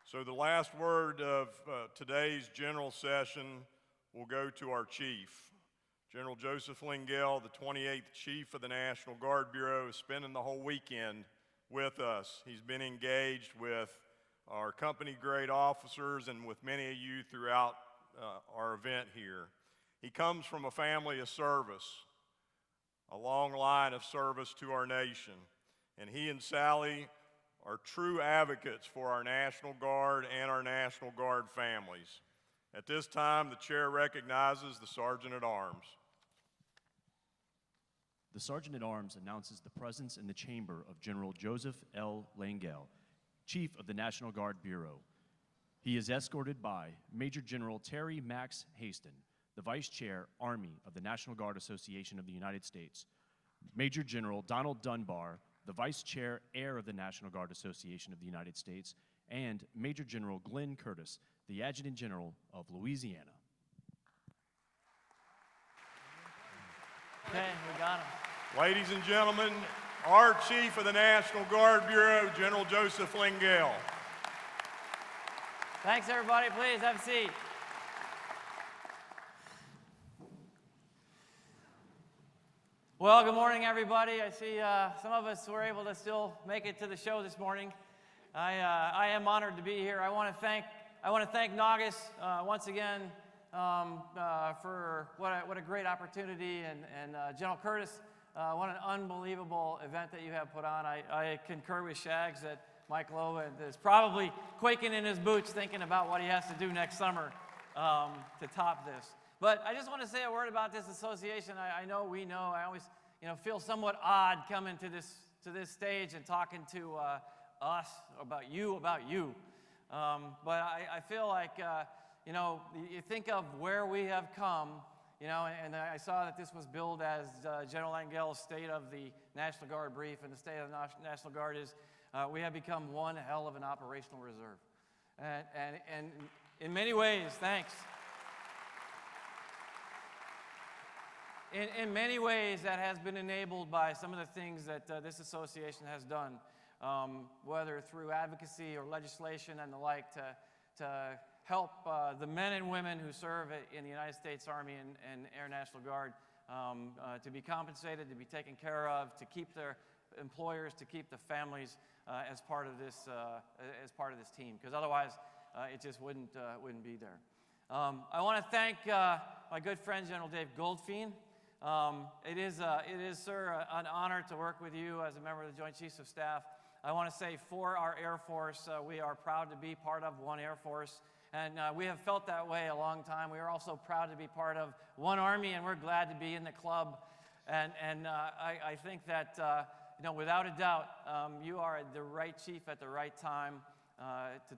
So the last word of today's general session will go to our chief. General Joseph Lengyel, the 28th Chief of the National Guard Bureau, is spending the whole weekend with us. He's been engaged with our company-grade officers and with many of you throughout our event here. He comes from a family of service, a long line of service to our nation, and he and Sally are true advocates for our National Guard and our National Guard families. At this time, the chair recognizes the Sergeant at Arms. The Sergeant at Arms announces the presence in the chamber of General Joseph L. Lengyel, Chief of the National Guard Bureau. He is escorted by Major General Terry Max Haston, the Vice Chair, Army of the National Guard Association of the United States, Major General Donald Dunbar, the Vice Chair, Air of the National Guard Association of the United States, and Major General Glenn Curtis, the Adjutant General of Louisiana. Okay, we got him. Ladies and gentlemen, our Chief of the National Guard Bureau, General Joseph Lengyel. Thanks, everybody. Please have a seat. Well, good morning, everybody. I see some of us were able to still make it to the show this morning. I am honored to be here. I want to thank NGAUS once again for what a great opportunity, and General Curtis, what an unbelievable event that you have put on. I concur with Shags that Mike Lowe is probably quaking in his boots thinking about what he has to do next summer to top this. But I just want to say a word about this association. I always feel somewhat odd coming to this stage and talking to us about you. But I feel like you think of where we have come, and I saw that this was billed as General Lengyel's State of the National Guard brief, and the State of the National Guard is we have become one hell of an operational reserve, and in many ways, thanks. In many ways, that has been enabled by some of the things that this association has done, whether through advocacy or legislation and the like, to help the men and women who serve in the United States Army and Air National Guard to be compensated, to be taken care of, to keep their employers, to keep the families as part of this team, because otherwise it just wouldn't be there. I want to thank my good friend General Dave Goldfein. It is, sir, an honor to work with you as a member of the Joint Chiefs of Staff. I want to say for our Air Force, we are proud to be part of one Air Force, and we have felt that way a long time. We are also proud to be part of one Army, and we're glad to be in the club. And I think that, without a doubt, you are the right chief at the right time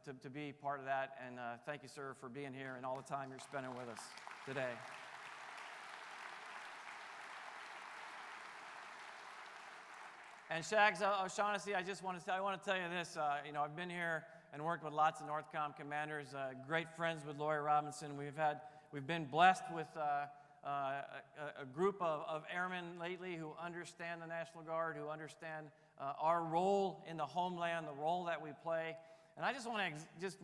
to be part of that. And thank you, sir, for being here and all the time you're spending with us today. And Shags O'Shaughnessy, I want to tell you this. I've been here and worked with lots of NORTHCOM commanders, great friends with Lori Robinson. We've been blessed with a group of airmen lately who understand the National Guard, who understand our role in the homeland, the role that we play. And I just want to just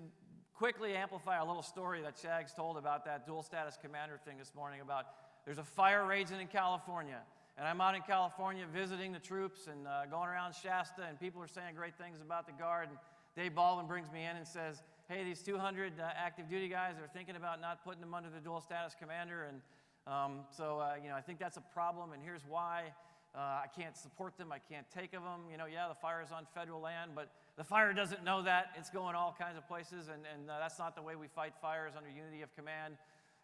quickly amplify a little story that Shags told about that dual status commander thing this morning about there's a fire raging in California. And I'm out in California visiting the troops and going around Shasta, and people are saying great things about the Guard. And Dave Baldwin brings me in and says, hey, these 200 active duty guys are thinking about not putting them under the dual status commander. And I think that's a problem, and here's why. I can't support them. I can't take of them. The fire's on federal land, but the fire doesn't know that. It's going all kinds of places, and that's not the way we fight fires under unity of command.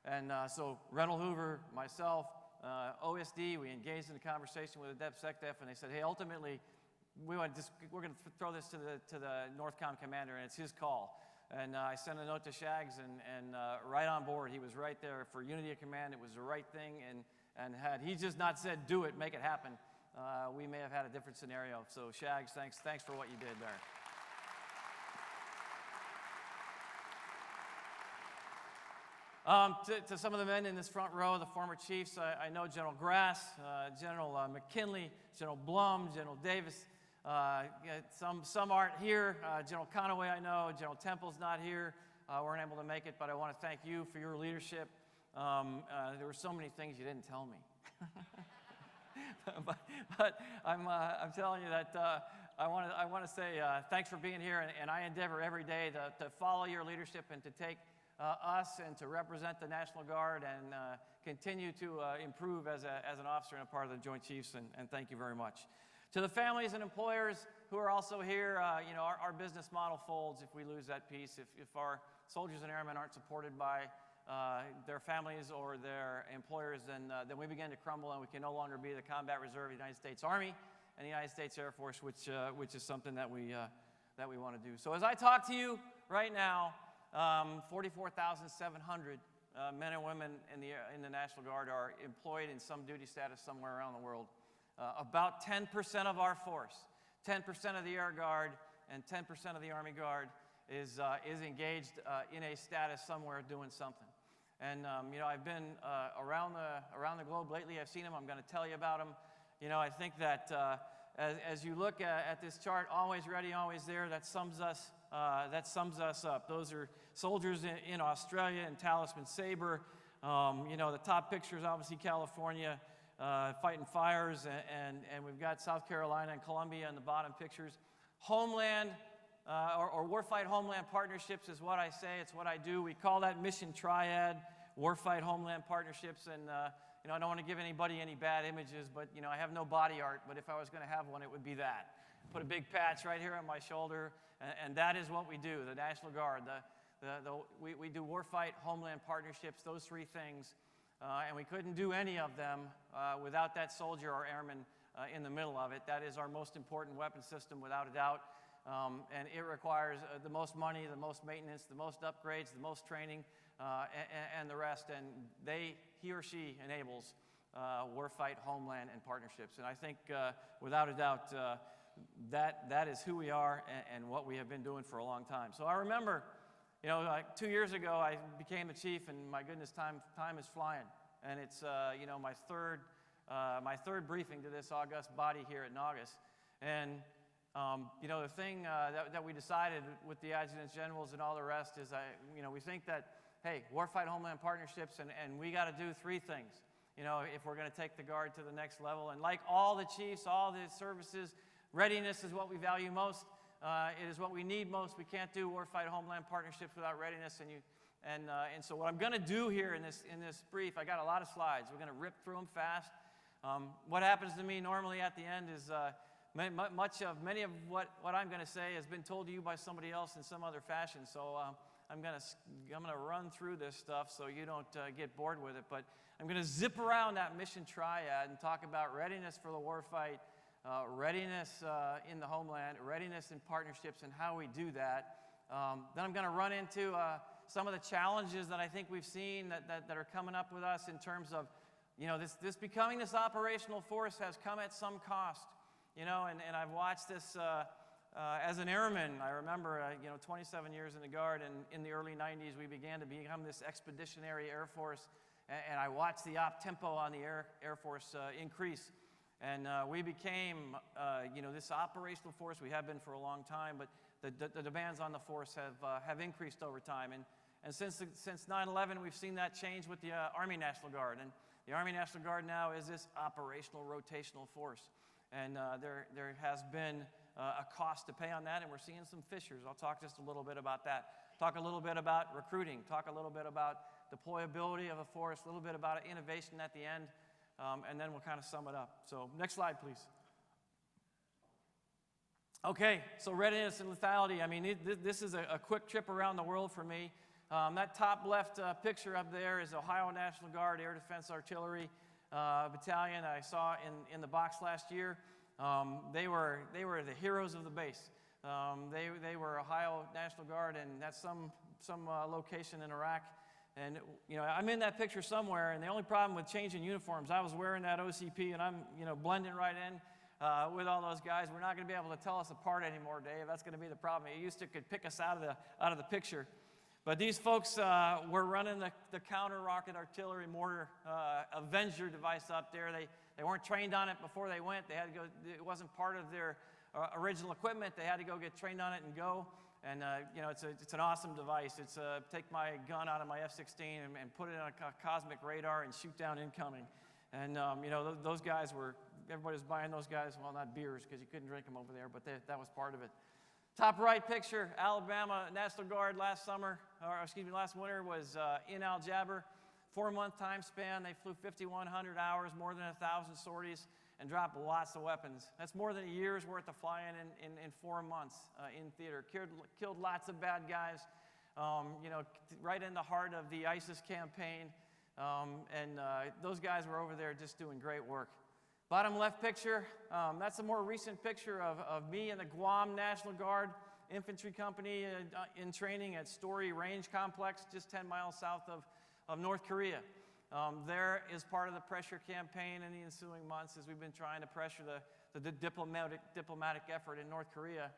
And so Reynold Hoover, myself, OSD, we engaged in a conversation with the DepSecDef, and they said, hey, ultimately, we're going to throw this to the NORTHCOM commander, and it's his call. And I sent a note to Shags, and right on board. He was right there for unity of command. It was the right thing, and had he just not said, do it, make it happen, we may have had a different scenario. So Shags, thanks for what you did there. To some of the men in this front row, the former chiefs, I know General Grass, General McKinley, General Blum, General Davis, Some aren't here. General Conaway, I know. General Temple's not here. Weren't able to make it, but I want to thank you for your leadership. There were so many things you didn't tell me. but I'm telling you that I want to say thanks for being here, and I endeavor every day to follow your leadership and to take us and to represent the National Guard and continue to improve as an officer and a part of the Joint Chiefs, and thank you very much. To the families and employers who are also here, our business model folds if we lose that piece. If our soldiers and airmen aren't supported by their families or their employers, then we begin to crumble, and we can no longer be the combat reserve of the United States Army and the United States Air Force, which is something that we want to do. So as I talk to you right now, 44,700 men and women in the National Guard are employed in some duty status somewhere around the world. About 10% of our force, 10% of the Air Guard and 10% of the Army Guard is engaged in a status somewhere doing something. And I've been around the globe lately. I've seen them. I'm going to tell you about them. I think that as you look at this chart, always ready, always there, that sums us up. Those are soldiers in Australia and Talisman Sabre. The top picture is obviously California. Fighting fires, and we've got South Carolina and Colombia in the bottom pictures. Homeland, or Warfight Homeland Partnerships is what I say, it's what I do. We call that Mission Triad, Warfight Homeland Partnerships, and I don't want to give anybody any bad images, but I have no body art, but if I was going to have one, it would be that. Put a big patch right here on my shoulder, and that is what we do, the National Guard. We do Warfight Homeland Partnerships, those three things. And we couldn't do any of them without that soldier or airman in the middle of it. That is our most important weapon system, without a doubt. And it requires the most money, the most maintenance, the most upgrades, the most training, and the rest. And he or she enables Warfight, Homeland, and Partnerships. And I think, without a doubt, that is who we are and what we have been doing for a long time. So I remember, like 2 years ago, I became a chief, and my goodness, time is flying. And it's, my third briefing to this august body here at NGAUS. And, the thing that we decided with the adjutants generals and all the rest is, we think that, hey, Warfight Homeland Partnerships, and we got to do three things, if we're going to take the Guard to the next level. And like all the chiefs, all the services, readiness is what we value most. It is what we need most. We can't do Warfight Homeland Partnerships without readiness. And so what I'm going to do here in this brief, I got a lot of slides. We're going to rip through them fast. What happens to me normally at the end is many of what I'm going to say has been told to you by somebody else in some other fashion. So I'm going to run through this stuff so you don't get bored with it. But I'm going to zip around that mission triad and talk about readiness for the warfight. Readiness in the homeland, readiness in partnerships, and how we do that. Then I'm going to run into some of the challenges that I think we've seen that are coming up with us in terms of, this becoming this operational force has come at some cost, and I've watched this as an airman. I remember, 27 years in the Guard, and in the early 90s, we began to become this expeditionary Air Force, and I watched the op tempo on the Air Force increase. And we became, this operational force. We have been for a long time, but the demands on the force have increased over time. And since 9/11, we've seen that change with the Army National Guard. And the Army National Guard now is this operational rotational force. And there has been a cost to pay on that, and we're seeing some fissures. I'll talk just a little bit about that. Talk a little bit about recruiting. Talk a little bit about deployability of a force. A little bit about innovation at the end. And then we'll kind of sum it up. So next slide, please. Okay, so readiness and lethality. I mean, this is a quick trip around the world for me. That top left picture up there is Ohio National Guard Air Defense Artillery Battalion I saw in the box last year. They were the heroes of the base. They were Ohio National Guard, and that's some location in Iraq. And, I'm in that picture somewhere, and the only problem with changing uniforms, I was wearing that OCP, and I'm, blending right in with all those guys. We're not going to be able to tell us apart anymore, Dave. That's going to be the problem. You used to could pick us out of the picture. But these folks were running the counter-rocket artillery mortar Avenger device up there. They weren't trained on it before they went. They had to go. It wasn't part of their original equipment. They had to go get trained on it and go. And you know, it's an awesome device. It's take my gun out of my F-16 and put it on a cosmic radar and shoot down incoming. And you know, those guys were, everybody was buying those guys, well, not beers because you couldn't drink them over there, but that was part of it. Top right picture, Alabama National Guard last winter was in Al Jaber. 4-month time span. They flew 5,100 hours, more than 1,000 sorties, and dropped lots of weapons. That's more than a year's worth of flying in 4 months in theater. Killed lots of bad guys, you know, right in the heart of the ISIS campaign. And those guys were over there just doing great work. Bottom left picture, that's a more recent picture of me and the Guam National Guard Infantry Company in training at Story Range Complex, just 10 miles south of North Korea. There is part of the pressure campaign in the ensuing months as we've been trying to pressure the diplomatic effort in North Korea.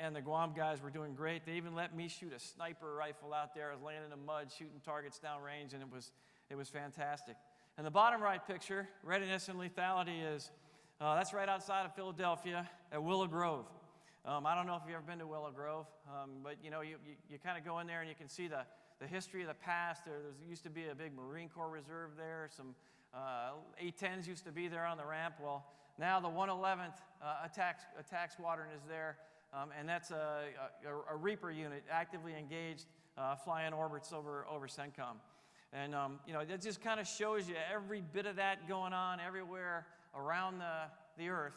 And the Guam guys were doing great. They even let me shoot a sniper rifle out there. I was laying in the mud shooting targets downrange, and it was fantastic. And the bottom right picture, Readiness and Lethality, is that's right outside of Philadelphia at Willow Grove. I don't know if you've ever been to Willow Grove, but you know, you kind of go in there and you can see the history of the past. There used to be a big Marine Corps reserve there. Some A-10s used to be there on the ramp. Well, now the 111th attack squadron is there, and that's a Reaper unit actively engaged, flying orbits over CENTCOM. And you know, it just kind of shows you every bit of that going on everywhere around the earth.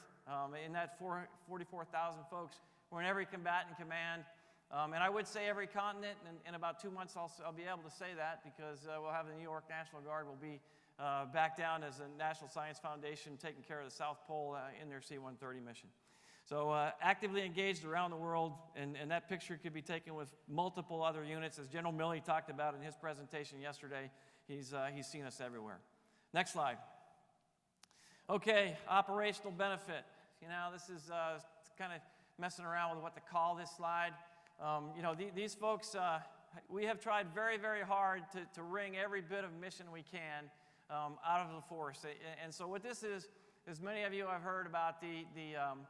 In that 44,000 folks, we're in every combatant command. And I would say every continent. In about 2 months, I'll be able to say that because we'll have the New York National Guard will be back down as a National Science Foundation taking care of the South Pole in their C-130 mission. So actively engaged around the world, and that picture could be taken with multiple other units. As General Milley talked about in his presentation yesterday, he's seen us everywhere. Next slide. Okay, operational benefit. You know, this is kind of messing around with what to call this slide. You know, these folks, we have tried very, very hard to wring every bit of mission we can out of the force. And so what this is many of you have heard about the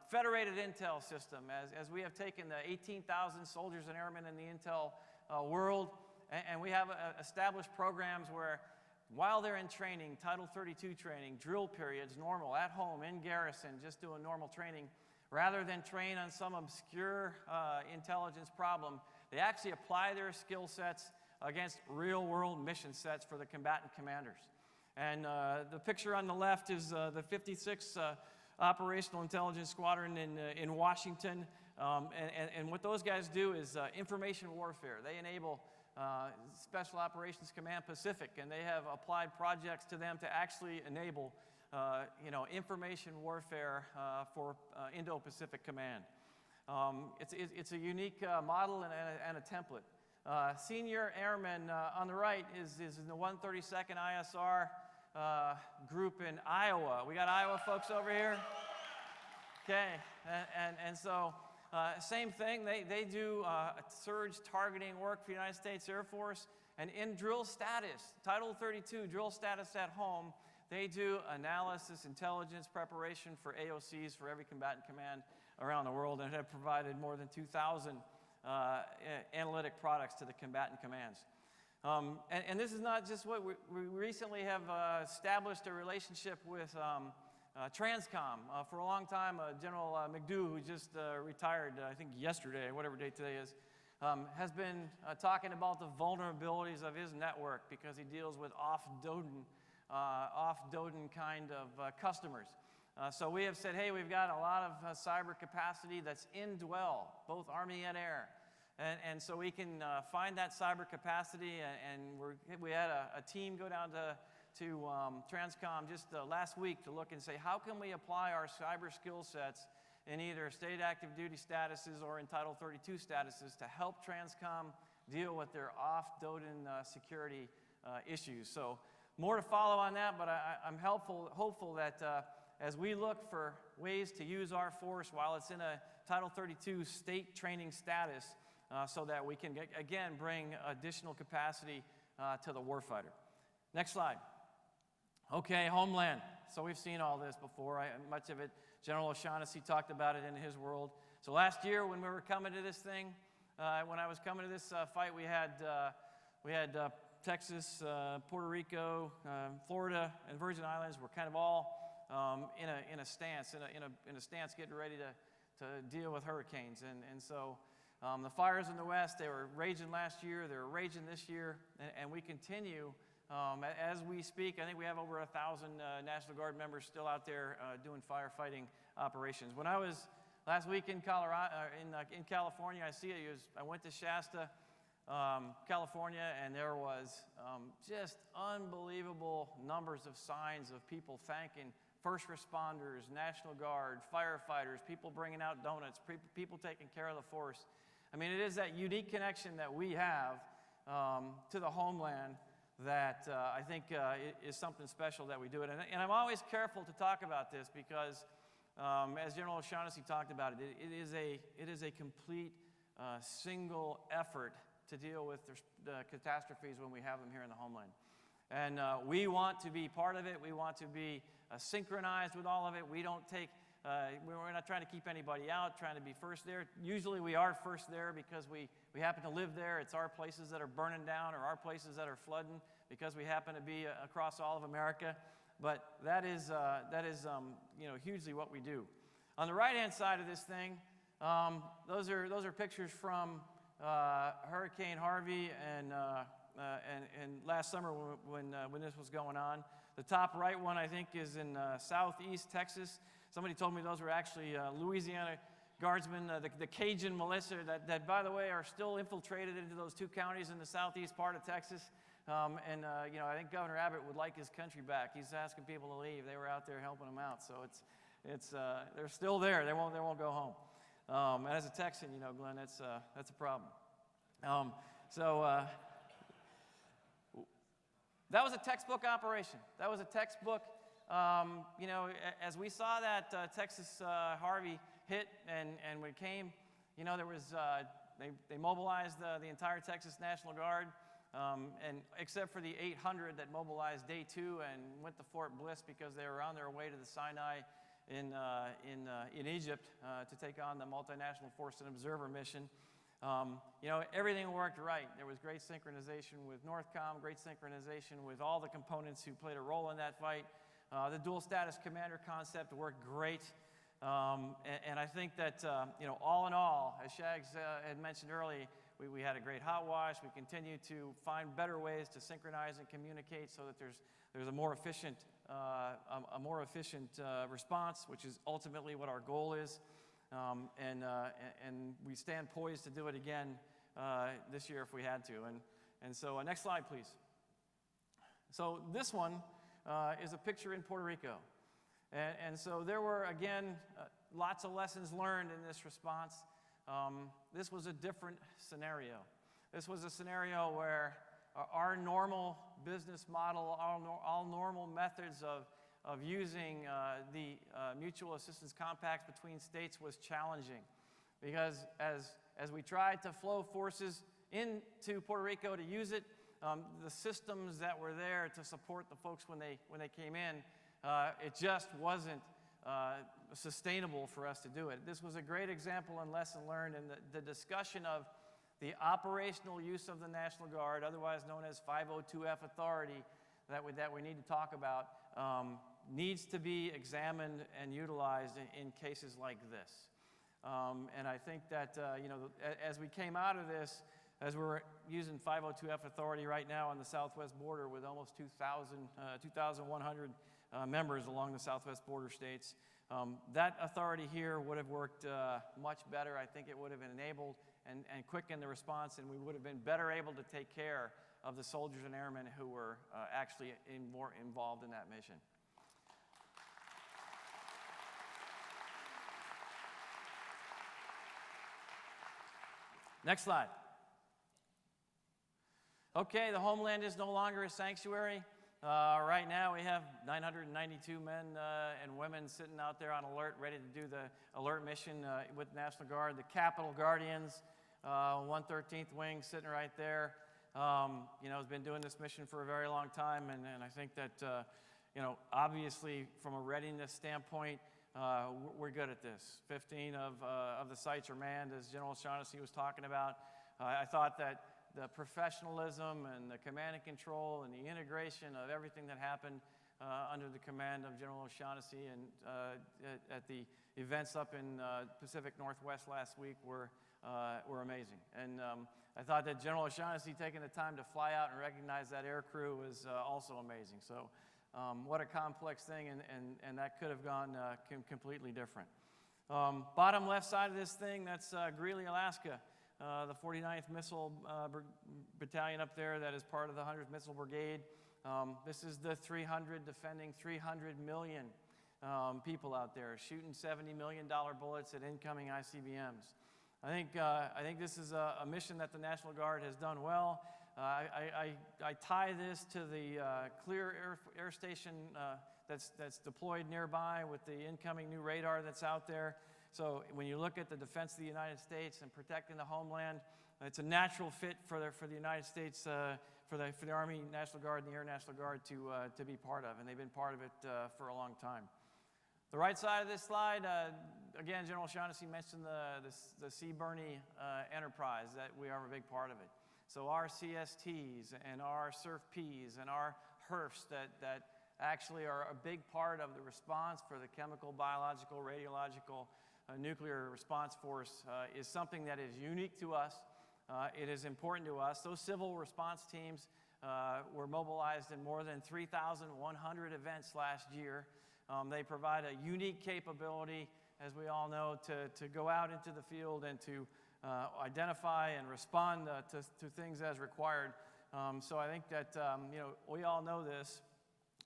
federated intel system, as we have taken the 18,000 soldiers and airmen in the intel world, and we have established programs where while they're in training, Title 32 training, drill periods, normal, at home, in garrison, just doing normal training, rather than train on some obscure intelligence problem, they actually apply their skill sets against real-world mission sets for the combatant commanders. And the picture on the left is the 56th Operational Intelligence Squadron in Washington. And what those guys do is information warfare. They enable Special Operations Command Pacific, and they have applied projects to them to actually enable you know, information warfare for Indo-Pacific Command. It's a unique model and a template. Senior Airman on the right is in the 132nd ISR group in Iowa. We got Iowa folks over here? Okay, and so same thing, they do surge targeting work for the United States Air Force, and in drill status, Title 32 drill status at home, they do analysis, intelligence, preparation for AOCs for every combatant command around the world, and have provided more than 2,000 analytic products to the combatant commands. And this is not just what we recently have established a relationship with Transcom. For a long time, General McDough, who just retired, I think yesterday, whatever date today is, has been talking about the vulnerabilities of his network because he deals with off-DODN kind of customers. So we have said, hey, we've got a lot of cyber capacity that's in dwell, both Army and Air. And so we can find that cyber capacity, and we had a team go down to Transcom just last week to look and say, how can we apply our cyber skill sets in either state active duty statuses or in Title 32 statuses to help Transcom deal with their off-DODN security issues. So more to follow on that, but I'm hopeful that as we look for ways to use our force while it's in a Title 32 state training status, so that we can, again, bring additional capacity to the warfighter. Next slide. Okay, Homeland. so we've seen all this before. Much of it, General O'Shaughnessy talked about it in his world. So last year when we were coming to this thing, when I was coming to this fight, we had Texas, Puerto Rico, Florida, and Virgin Islands were kind of all in a stance getting ready to deal with hurricanes. And so the fires in the West, they were raging last year, they were raging this year, and we continue. As we speak, I think we have over 1,000 National Guard members still out there doing firefighting operations. When I was last week in California, I went to Shasta, California, and there was just unbelievable numbers of signs of people thanking first responders, National Guard, firefighters, people bringing out donuts, people taking care of the force. I mean, it is that unique connection that we have to the homeland that I think is something special that we do it. And I'm always careful to talk about this because, as General O'Shaughnessy talked about it, it is a complete single effort to deal with the catastrophes when we have them here in the homeland. And we want to be part of it. We want to be synchronized with all of it. We don't take, we're not trying to keep anybody out, trying to be first there. Usually we are first there because we happen to live there. It's our places that are burning down or our places that are flooding because we happen to be across all of America. But that is hugely what we do. On the right-hand side of this thing, those are pictures from Hurricane Harvey and last summer when this was going on. The top right one, I think, is in southeast Texas. Somebody told me those were actually Louisiana Guardsmen, the Cajun militia that, by the way, are still infiltrated into those two counties in the southeast part of Texas. I think Governor Abbott would like his country back. He's asking people to leave. They were out there helping them out, so they're still there. They won't go home. And as a Texan, Glenn, that's a problem. That was a textbook operation. That was a textbook. As we saw that Texas Harvey hit and when it came, there was they mobilized the entire Texas National Guard, and except for the 800 that mobilized day 2 and went to Fort Bliss because they were on their way to the Sinai in Egypt to take on the multinational force and observer mission. Everything worked right. There was great synchronization with NORTHCOM, great synchronization with all the components who played a role in that fight. The dual status commander concept worked great. And I think that, all in all, as Shags had mentioned earlier, we had a great hot wash. We continue to find better ways to synchronize and communicate so that there's a more efficient response, which is ultimately what our goal is. And we stand poised to do it again this year if we had to. And so next slide, please. So this one is a picture in Puerto Rico. And so there were, again, lots of lessons learned in this response. This was a different scenario. This was a scenario where our normal business model, all normal methods of using the mutual assistance compacts between states was challenging. Because as we tried to flow forces into Puerto Rico to use it, the systems that were there to support the folks when they came in, it just wasn't sustainable for us to do it. This was a great example and lesson learned in the discussion of the operational use of the National Guard, otherwise known as 502F authority, that we need to talk about, needs to be examined and utilized in cases like this. And I think that, as we came out of this, as we're using 502F authority right now on the southwest border with almost 2,100 members along the southwest border states, that authority here would have worked much better. I think it would have enabled and quickened the response, and we would have been better able to take care of the soldiers and airmen who were actually more involved in that mission. Next slide. Okay, the homeland is no longer a sanctuary. Right now we have 992 men and women sitting out there on alert, ready to do the alert mission with National Guard. The Capitol Guardians, 113th Wing sitting right there, has been doing this mission for a very long time, and I think that obviously from a readiness standpoint, we're good at this. 15 of the sites are manned, as General O'Shaughnessy was talking about. I thought that the professionalism and the command and control and the integration of everything that happened under the command of General O'Shaughnessy and at the events up in Pacific Northwest last week were amazing. And I thought that General O'Shaughnessy taking the time to fly out and recognize that air crew was also amazing. So what a complex thing, and that could have gone completely different. Bottom left side of this thing, that's Greeley, Alaska. The 49th Missile Battalion up there that is part of the 100th Missile Brigade. This is the 300 defending 300 million people out there shooting $70 million bullets at incoming ICBMs. I think this is a mission that the National Guard has done well. I tie this to the Clear Air Station that's deployed nearby with the incoming new radar that's out there. So when you look at the defense of the United States and protecting the homeland, it's a natural fit for the United States, for the Army National Guard and the Air National Guard to be part of, and they've been part of it for a long time. The right side of this slide, again, General O'Shaughnessy mentioned the Sea-Burney enterprise, that we are a big part of it. So our CSTs and our SURF-Ps and our HERFs that actually are a big part of the response for the chemical, biological, radiological, nuclear response force is something that is unique to us. It is important to us. Those civil response teams were mobilized in more than 3,100 events last year. They provide a unique capability, as we all know, to go out into the field and to identify and respond to things as required. So I think that we all know this.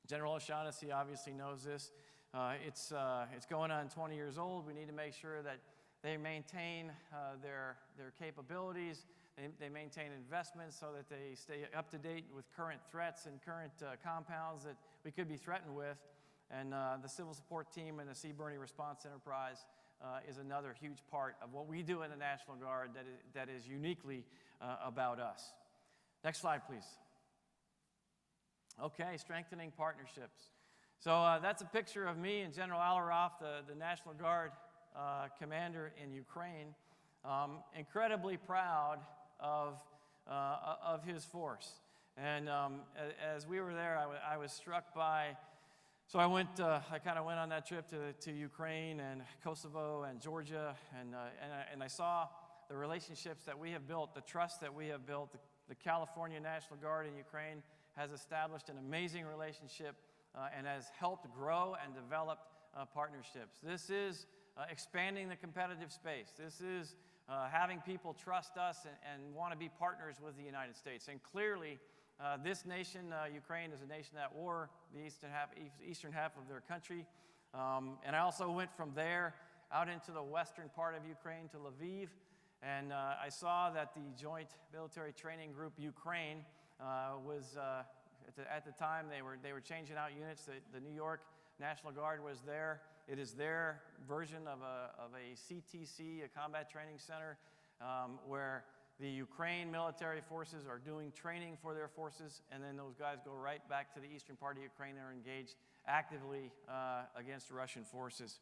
General O'Shaughnessy obviously knows this. It's going on 20 years old. We need to make sure that they maintain their capabilities. They maintain investments so that they stay up to date with current threats and current compounds that we could be threatened with. And the Civil Support Team and the Sea-Burney Response Enterprise is another huge part of what we do in the National Guard that is uniquely about us. Next slide, please. Okay, strengthening partnerships. So that's a picture of me and General Alleroff, the National Guard commander in Ukraine. Incredibly proud of his force. And as we were there, I was struck by. So I kind of went on that trip to Ukraine and Kosovo and Georgia, and I saw the relationships that we have built, the trust that we have built. The California National Guard in Ukraine has established an amazing relationship and has helped grow and develop partnerships. This is expanding the competitive space. This is having people trust us and want to be partners with the United States. And clearly, this nation, Ukraine, is a nation at war, the eastern half of their country. And I also went from there out into the western part of Ukraine to Lviv. And I saw that the Joint Military Training Group Ukraine was, at the time, they were changing out units. The New York National Guard was there. It is their version of a CTC, a combat training center, where the Ukraine military forces are doing training for their forces, and then those guys go right back to the eastern part of Ukraine and are engaged actively against Russian forces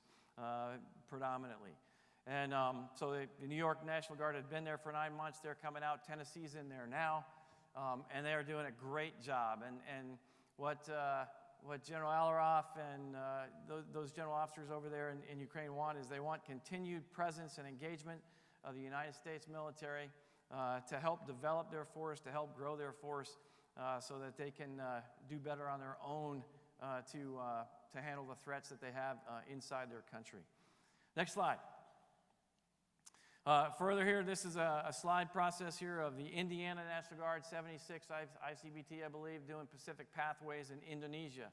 predominantly. And so the New York National Guard had been there for 9 months. They're coming out. Tennessee's in there now, and they are doing a great job. And what General Alleroff and those general officers over there in Ukraine want is they want continued presence and engagement of the United States military to help develop their force, to help grow their force, so that they can do better on their own to handle the threats that they have inside their country. Next slide. Further here, this is a slide process here of the Indiana National Guard 76 ICBT, I believe, doing Pacific Pathways in Indonesia.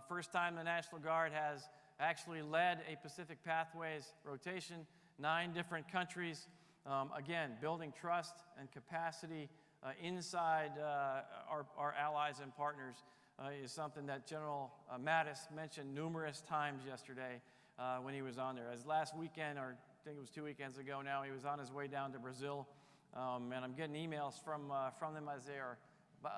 First time the National Guard has actually led a Pacific Pathways rotation, 9 different countries. Again, building trust and capacity inside our allies and partners is something that General Mattis mentioned numerous times yesterday when he was on there. As last weekend, or I think it was 2 weekends ago now, he was on his way down to Brazil, and I'm getting emails from them as they are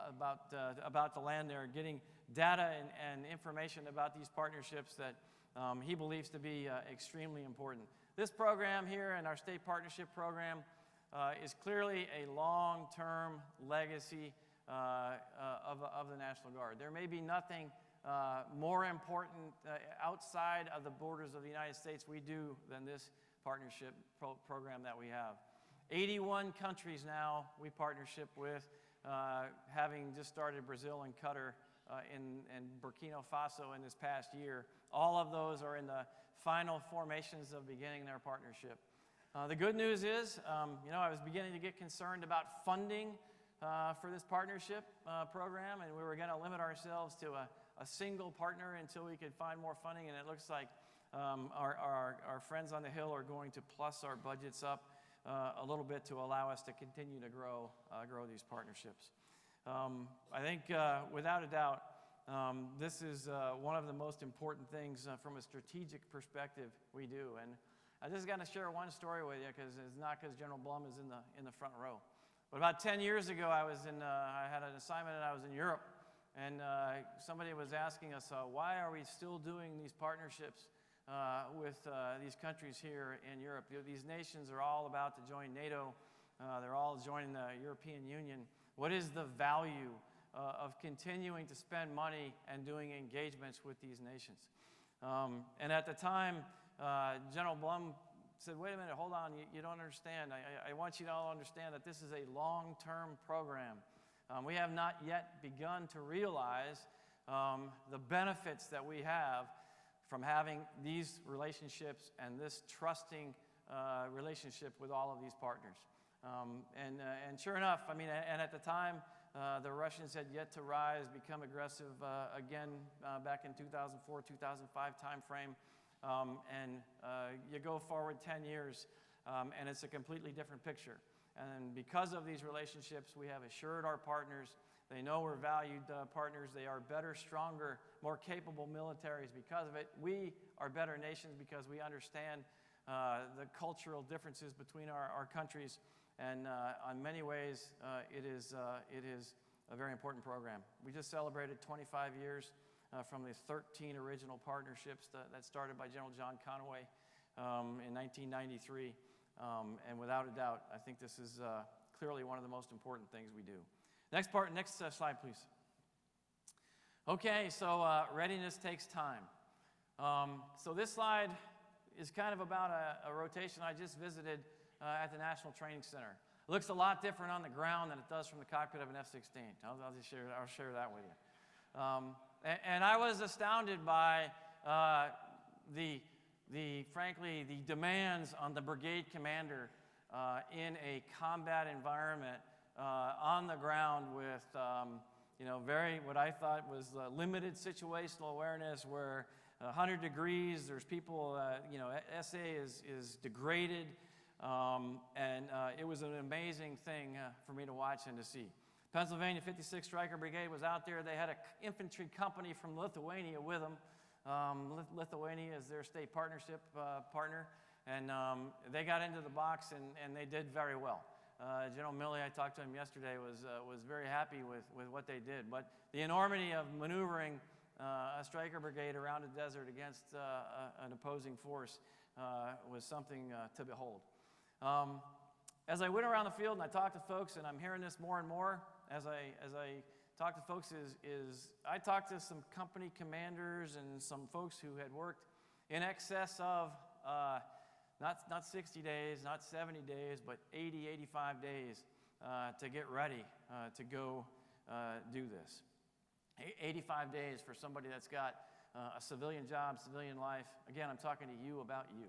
about the land there, getting data and information about these partnerships that he believes to be extremely important. This program here and our state partnership program is clearly a long-term legacy of the National Guard. There may be nothing more important outside of the borders of the United States we do than this partnership program that we have. 81 countries now we partnership with, having just started Brazil and Qatar and Burkina Faso in this past year. All of those are in the final formations of beginning their partnership. The good news is, I was beginning to get concerned about funding for this partnership program, and we were going to limit ourselves to a single partner until we could find more funding, and it looks like our friends on the Hill are going to plus our budgets up a little bit to allow us to continue to grow these partnerships. I think, without a doubt, this is one of the most important things from a strategic perspective we do. And I just got to share one story with you, because it's not because General Blum is in the front row. But about 10 years ago, I had an assignment and I was in Europe, and somebody was asking us, why are we still doing these partnerships with these countries here in Europe? These nations are all about to join NATO. They're all joining the European Union. What is the value of continuing to spend money and doing engagements with these nations? And at the time, General Blum said, wait a minute, hold on, you don't understand. I want you to all understand that this is a long-term program. We have not yet begun to realize the benefits that we have from having these relationships and this trusting relationship with all of these partners. And sure enough, and at the time, the Russians had yet to rise, become aggressive again back in 2004, 2005 timeframe. And you go forward 10 years, and it's a completely different picture. And because of these relationships, we have assured our partners. They know we're valued partners. They are better, stronger, more capable militaries because of it. We are better nations because we understand the cultural differences between our countries. And in many ways, it is a very important program. We just celebrated 25 years from the 13 original partnerships that started by General John Conway in 1993. And without a doubt, I think this is clearly one of the most important things we do. Next slide, please. Okay, so readiness takes time. So this slide is kind of about a rotation I just visited at the National Training Center. It looks a lot different on the ground than it does from the cockpit of an F-16. I'll share that with you. And I was astounded by frankly, the demands on the brigade commander in a combat environment on the ground with, what I thought was limited situational awareness, where 100 degrees, there's people, SA is degraded, and it was an amazing thing for me to watch and to see. Pennsylvania 56th Stryker Brigade was out there. They had an infantry company from Lithuania with them. Lithuania is their state partnership partner, and they got into the box and they did very well. General Milley, I talked to him yesterday, was very happy with what they did. But the enormity of maneuvering a Stryker Brigade around a desert against an opposing force was something to behold. As I went around the field and I talked to folks, and I'm hearing this more and more as I talk to folks, is I talked to some company commanders and some folks who had worked in excess of not 60 days, not 70 days, but 80, 85 days to get ready to go do this. 85 days for somebody that's got a civilian job, civilian life. Again, I'm talking to you about you.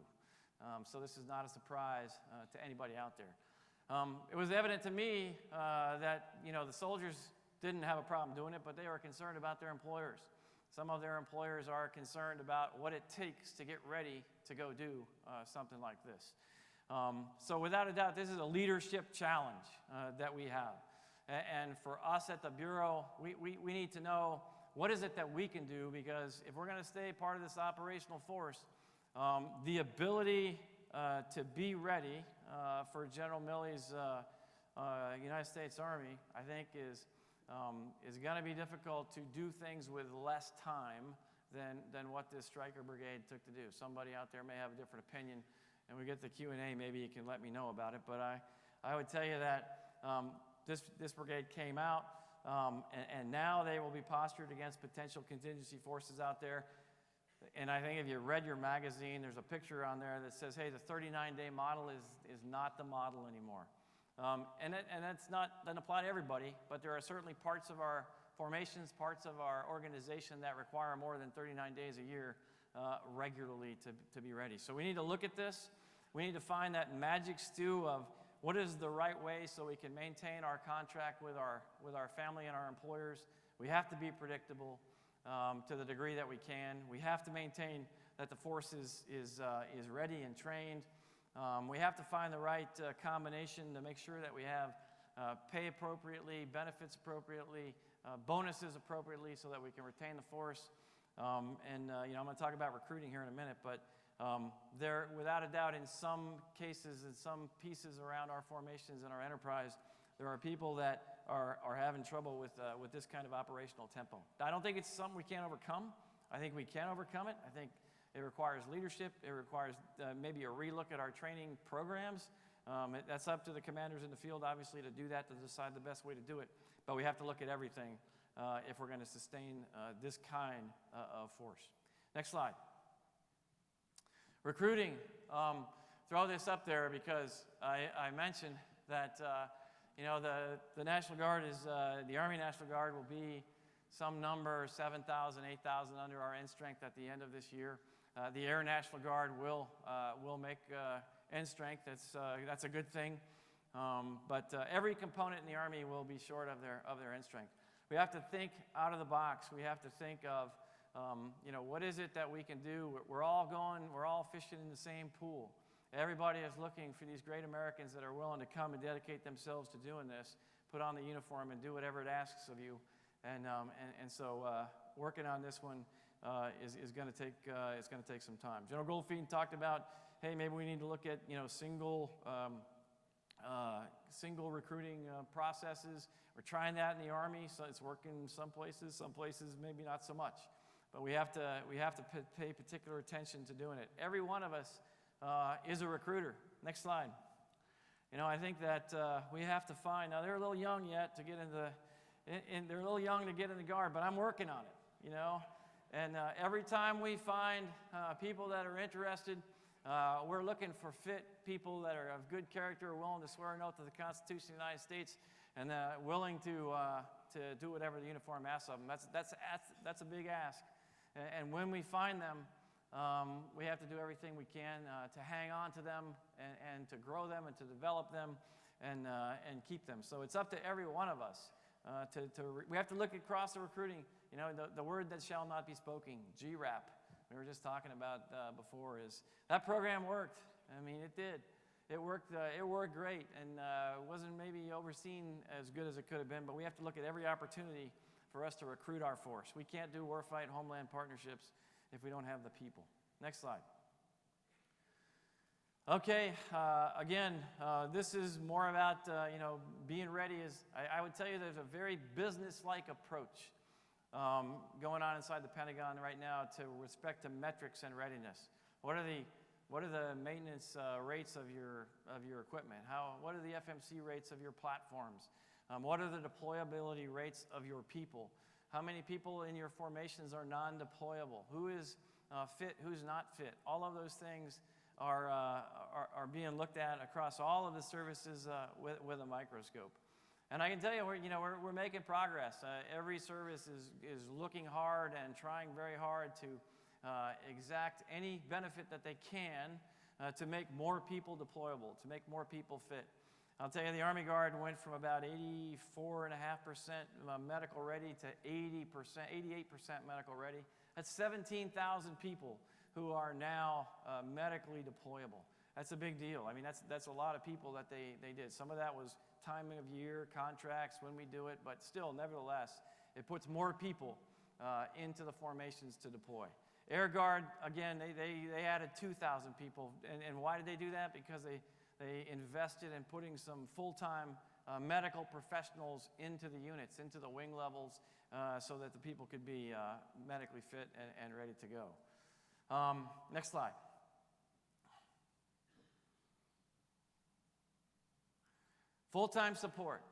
So this is not a surprise to anybody out there. It was evident to me that the soldiers didn't have a problem doing it, but they were concerned about their employers. Some of their employers are concerned about what it takes to get ready to go do something like this. So without a doubt, this is a leadership challenge that we have. And for us at the Bureau, we need to know what is it that we can do, because if we're going to stay part of this operational force, the ability to be ready for General Milley's United States Army, I think, is It's going to be difficult to do things with less time than what this Stryker Brigade took to do. Somebody out there may have a different opinion, and we get the Q&A, maybe you can let me know about it. But I would tell you that this brigade came out, and now they will be postured against potential contingency forces out there. And I think if you read your magazine, there's a picture on there that says, hey, the 39-day model is not the model anymore. And that's doesn't apply to everybody, but there are certainly parts of our formations, parts of our organization that require more than 39 days a year regularly to be ready. So we need to look at this. We need to find that magic stew of what is the right way so we can maintain our contract with our family and our employers. We have to be predictable to the degree that we can. We have to maintain that the force is ready and trained. We have to find the right combination to make sure that we have pay appropriately, benefits appropriately, bonuses appropriately so that we can retain the force. I'm going to talk about recruiting here in a minute, but there, without a doubt, in some cases, in some pieces around our formations and our enterprise, there are people that are having trouble with this kind of operational tempo. I don't think it's something we can't overcome. I think we can overcome it. I think it requires leadership. It requires maybe a relook at our training programs. That's up to the commanders in the field, obviously, to do that, to decide the best way to do it. But we have to look at everything if we're going to sustain this kind of force. Next slide. Recruiting. Throw this up there because I mentioned that the National Guard is, the Army National Guard will be some number, 7,000, 8,000 under our end strength at the end of this year. The Air National Guard will make end strength. That's a good thing. But every component in the Army will be short of their end strength. We have to think out of the box. We have to think of, what is it that we can do? We're all fishing in the same pool. Everybody is looking for these great Americans that are willing to come and dedicate themselves to doing this, put on the uniform and do whatever it asks of you. So working on this one is going to take some time. General Goldfein talked about, hey, maybe we need to look at single recruiting processes. We're trying that in the Army, so it's working some places maybe not so much. But we have to pay particular attention to doing it. Every one of us is a recruiter. Next slide. I think that we have to find, now they're a little young yet to get they're a little young to get in the Guard, but I'm working on it, And every time we find people that are interested, we're looking for fit people that are of good character, willing to swear an oath to the Constitution of the United States, and willing to do whatever the uniform asks of them. That's a big ask. And when we find them, we have to do everything we can to hang on to them and to grow them and to develop them and keep them. So it's up to every one of us. We have to look across the recruiting. The word that shall not be spoken, GRAP, we were just talking about before, is that program worked. I mean, it did. It worked great, and wasn't maybe overseen as good as it could have been, but we have to look at every opportunity for us to recruit our force. We can't do warfight homeland partnerships if we don't have the people. Next slide. Okay, again, this is more about, being ready. I would tell you there's a very business-like approach going on inside the Pentagon right now to respect to metrics and readiness. What are the maintenance rates of your equipment? What are the FMC rates of your platforms? What are the deployability rates of your people? How many people in your formations are non-deployable? Who is fit? Who's not fit? All of those things are being looked at across all of the services with a microscope. And I can tell you, we're making progress. Every service is looking hard and trying very hard to exact any benefit that they can to make more people deployable, to make more people fit. I'll tell you, the Army Guard went from about 84.5% medical ready to 88% medical ready. That's 17,000 people who are now medically deployable. That's a big deal. I mean, that's a lot of people that they did. Some of that was timing of year, contracts, when we do it, but still, nevertheless, it puts more people into the formations to deploy. Air Guard, again, they added 2,000 people. And why did they do that? Because they invested in putting some full-time medical professionals into the units, into the wing levels, so that the people could be medically fit and ready to go. Next slide. Full-time support.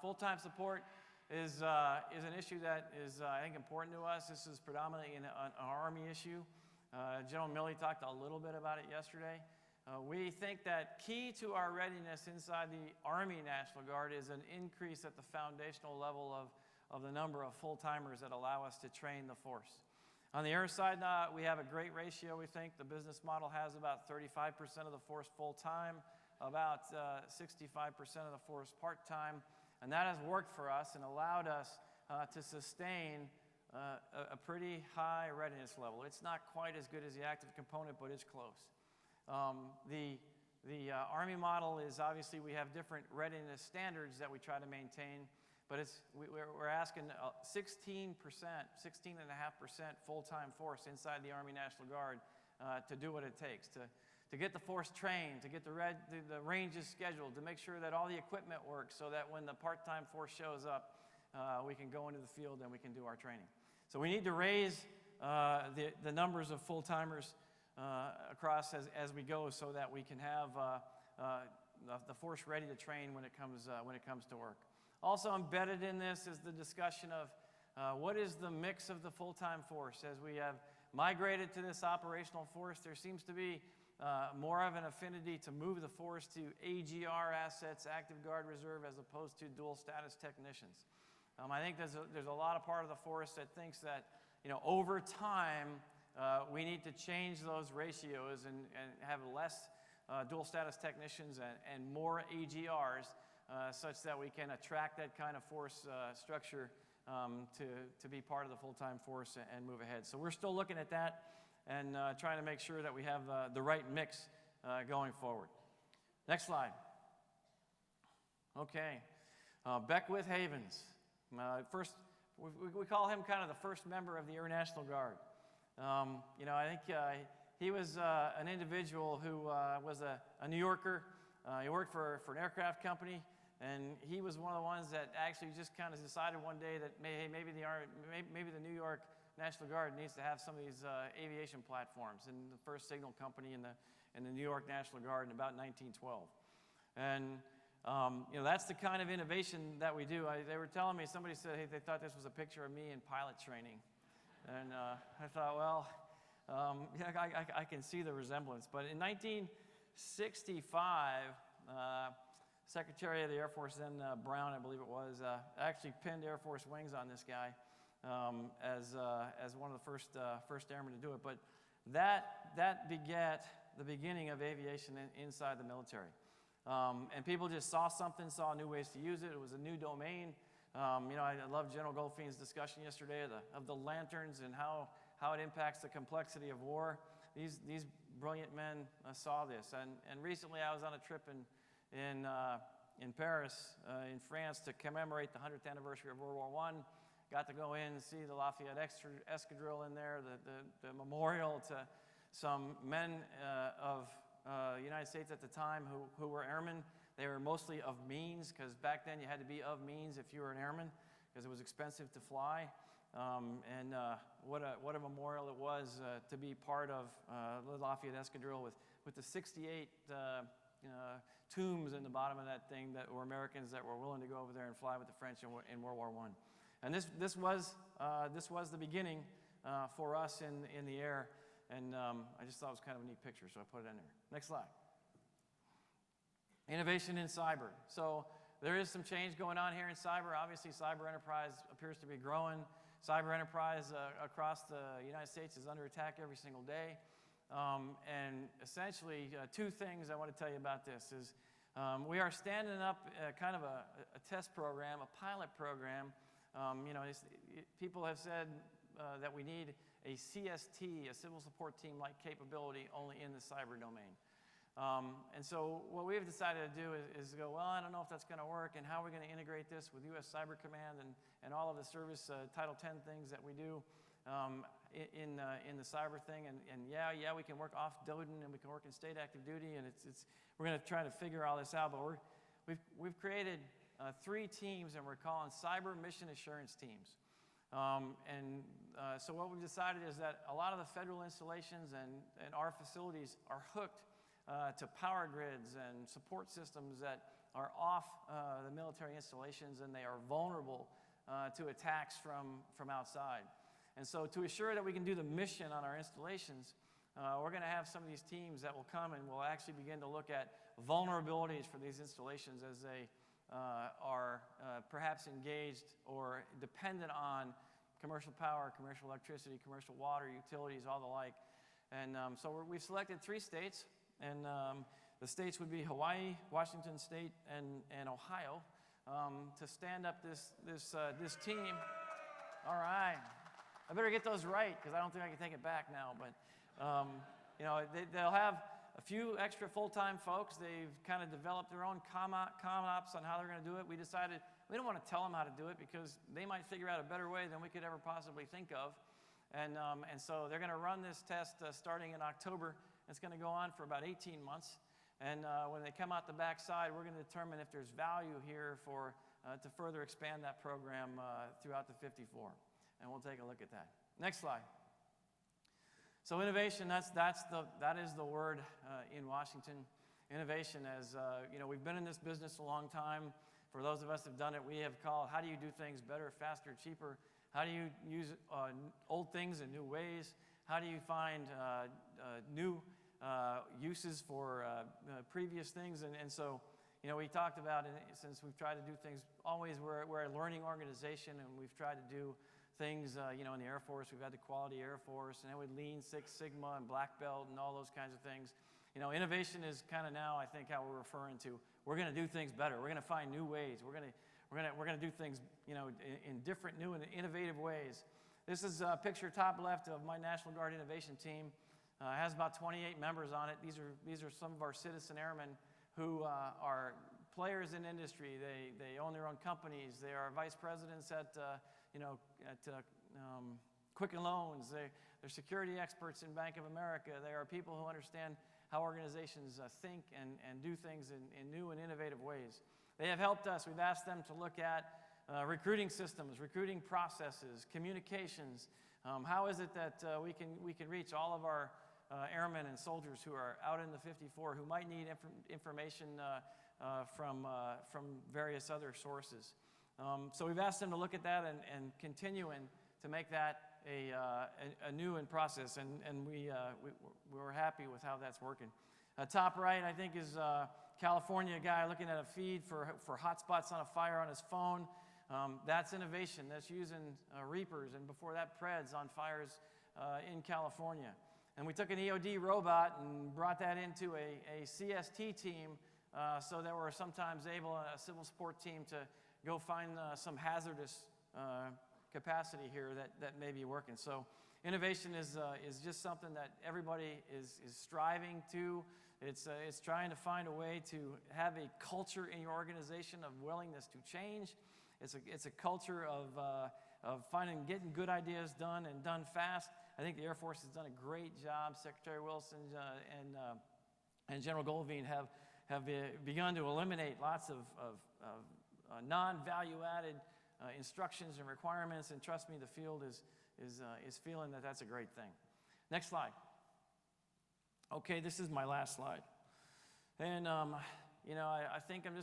Full-time support is an issue that is, I think, important to us. This is predominantly an Army issue. General Milley talked a little bit about it yesterday. We think that key to our readiness inside the Army National Guard is an increase at the foundational level of the number of full-timers that allow us to train the force. On the air side, we have a great ratio, we think. The business model has about 35% of the force full-time, about 65% of the force part-time, and that has worked for us and allowed us to sustain a pretty high readiness level. It's not quite as good as the active component, but it's close. The Army model is obviously we have different readiness standards that we try to maintain, but we're asking 16%, 16.5% full-time force inside the Army National Guard to do what it takes, to get the force trained, to get the ranges scheduled, to make sure that all the equipment works so that when the part-time force shows up, we can go into the field and we can do our training. So we need to raise the numbers of full-timers across as we go so that we can have the force ready to train when it comes to work. Also embedded in this is the discussion of what is the mix of the full-time force. As we have migrated to this operational force, there seems to be more of an affinity to move the force to AGR assets, active guard reserve, as opposed to dual status technicians. I think there's a lot of part of the force that thinks that over time we need to change those ratios and have less dual status technicians and more AGRs such that we can attract that kind of force structure to be part of the full-time force and move ahead. So we're still looking at that and trying to make sure that we have the right mix going forward. Next slide. Okay. Beckwith Havens. First, we call him kind of the first member of the Air National Guard. I think he was an individual who was a New Yorker. He worked for an aircraft company, and he was one of the ones that actually just kind of decided one day that maybe the New York National Guard needs to have some of these aviation platforms, and the first signal company in the New York National Guard in about 1912. And that's the kind of innovation that we do. They were telling me, somebody said, hey, they thought this was a picture of me in pilot training. And I thought, well, I can see the resemblance. But in 1965, Secretary of the Air Force, then Brown, I believe it was, actually pinned Air Force wings on this guy as one of the first airmen to do it. But that begat the beginning of aviation inside the military. And people just saw new ways to use it. It was a new domain. I love General Goldfein's discussion yesterday of the lanterns and how it impacts the complexity of war. These brilliant men saw this. And recently I was on a trip in Paris, in France, to commemorate the 100th anniversary of World War I. Got to go in and see the Lafayette Escadrille in there, the memorial to some men of the United States at the time who were airmen. They were mostly of means, because back then you had to be of means if you were an airman, because it was expensive to fly. And what a memorial it was to be part of the Lafayette Escadrille with the 68 tombs in the bottom of that thing that were Americans that were willing to go over there and fly with the French in World War I. And this was the beginning for us in the air, and I just thought it was kind of a neat picture, so I put it in there. Next slide. Innovation in cyber. So there is some change going on here in cyber. Obviously, cyber enterprise appears to be growing. Cyber enterprise across the United States is under attack every single day. And essentially, two things I want to tell you about this is we are standing up kind of a test program, a pilot program. People have said that we need a CST, a civil support team-like capability, only in the cyber domain. And so what we've decided to do is go, well, I don't know if that's going to work, and how are we going to integrate this with U.S. Cyber Command and all of the service Title 10 things that we do in the cyber thing. And yeah, we can work off DODN, and we can work in state active duty, and we're going to try to figure all this out. But we've created 3 teams, and we're calling cyber mission assurance teams. So what we've decided is that a lot of the federal installations and our facilities are hooked to power grids and support systems that are off the military installations, and they are vulnerable to attacks from outside. And so to assure that we can do the mission on our installations, we're going to have some of these teams that will come and will actually begin to look at vulnerabilities for these installations as they are perhaps engaged or dependent on commercial power, commercial electricity, commercial water, utilities, all the like. And so we've selected 3 states, and the states would be Hawaii, Washington State, and Ohio, to stand up this team. All right. I better get those right, because I don't think I can take it back now. But, they'll have a few extra full-time folks. They've kind of developed their own ops on how they're going to do it. We decided we don't want to tell them how to do it, because they might figure out a better way than we could ever possibly think of. And so they're going to run this test starting in October. It's going to go on for about 18 months. And when they come out the backside, we're going to determine if there's value here to further expand that program throughout the 54. And we'll take a look at that. Next slide. So innovation, that is the word in Washington. Innovation, as we've been in this business a long time. For those of us who've done it, we have called, how do you do things better, faster, cheaper? How do you use old things in new ways? How do you find new uses for previous things? And so, we talked about it, since we've tried to do things, always we're a learning organization, and we've tried to do things, in the Air Force. We've had the Quality Air Force, and then with Lean Six Sigma and Black Belt and all those kinds of things. Innovation is kind of now, I think, how we're referring to. We're going to do things better. We're going to find new ways. We're going to do things, in different, new, and innovative ways. This is a picture top left of my National Guard Innovation Team. It has about 28 members on it. These are some of our citizen airmen who are players in industry. They own their own companies. They are vice presidents at Quicken Loans. They're security experts in Bank of America. They are people who understand how organizations think and do things in new and innovative ways. They have helped us. We've asked them to look at recruiting systems, recruiting processes, communications. How is it that we can reach all of our airmen and soldiers who are out in the 54 who might need information from various other sources? So we've asked them to look at that and continuing to make that a new process, and we're happy with how that's working. Top right, I think, is California guy looking at a feed for hotspots on a fire on his phone. That's innovation. That's using Reapers, and before that, Preds on fires in California. And we took an EOD robot and brought that into a CST team, so that we're sometimes able, a civil support team, to go find some hazardous capacity here that may be working. So innovation is just something that everybody is striving to. It's trying to find a way to have a culture in your organization of willingness to change. It's a culture of getting good ideas done and done fast. I think the Air Force has done a great job. Secretary Wilson and General Goldveen have begun to eliminate lots of non-value-added instructions and requirements, and trust me, the field is feeling that that's a great thing. Next slide. Okay, this is my last slide, and I think I'm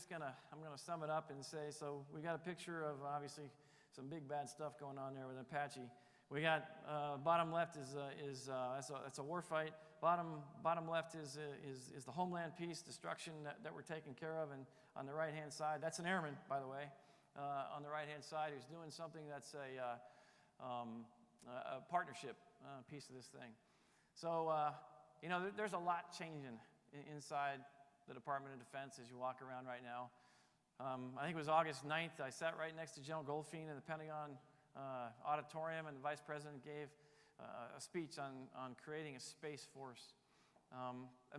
gonna sum it up and say, so we got a picture of obviously some big bad stuff going on there with Apache. We got bottom left is that's a war fight. Bottom left is the Homeland peace destruction that we're taking care of, and on the right hand side, that's an airman, by the way. On the right hand side, who's doing something that's a partnership piece of this thing. So there's a lot changing inside the Department of Defense as you walk around right now. I think it was August 9th. I sat right next to General Goldfein in the Pentagon auditorium, and the Vice President gave a speech on creating a space force.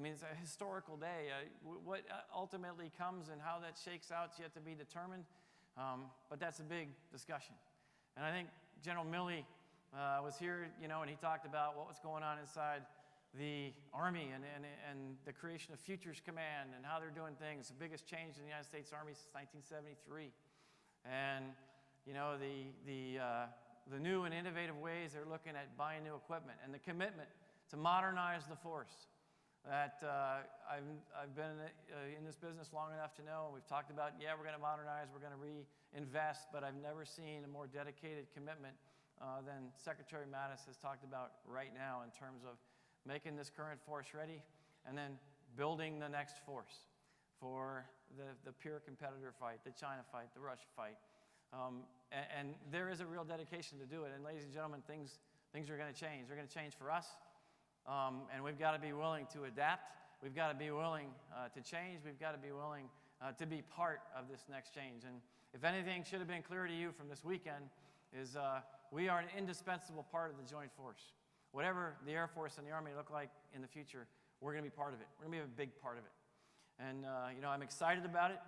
It's a historical day. What ultimately comes and how that shakes out is yet to be determined, but that's a big discussion. And I think General Milley was here, and he talked about what was going on inside the Army and the creation of Futures Command and how they're doing things. The biggest change in the United States Army since 1973. And, you know, the new and innovative ways they're looking at buying new equipment and the commitment to modernize the force. That I've been in this business long enough to know, and we've talked about, yeah, we're going to modernize, we're going to reinvest, but I've never seen a more dedicated commitment than Secretary Mattis has talked about right now in terms of making this current force ready and then building the next force for the peer competitor fight, the China fight, the Russia fight. And there is a real dedication to do it. And ladies and gentlemen, things are going to change. They're going to change for us. And we've got to be willing to adapt. We've got to be willing to change. We've got to be willing to be part of this next change. And if anything should have been clear to you from this weekend is we are an indispensable part of the joint force. Whatever the Air Force and the Army look like in the future, we're going to be part of it. We're going to be a big part of it. And, you know, I'm excited about it.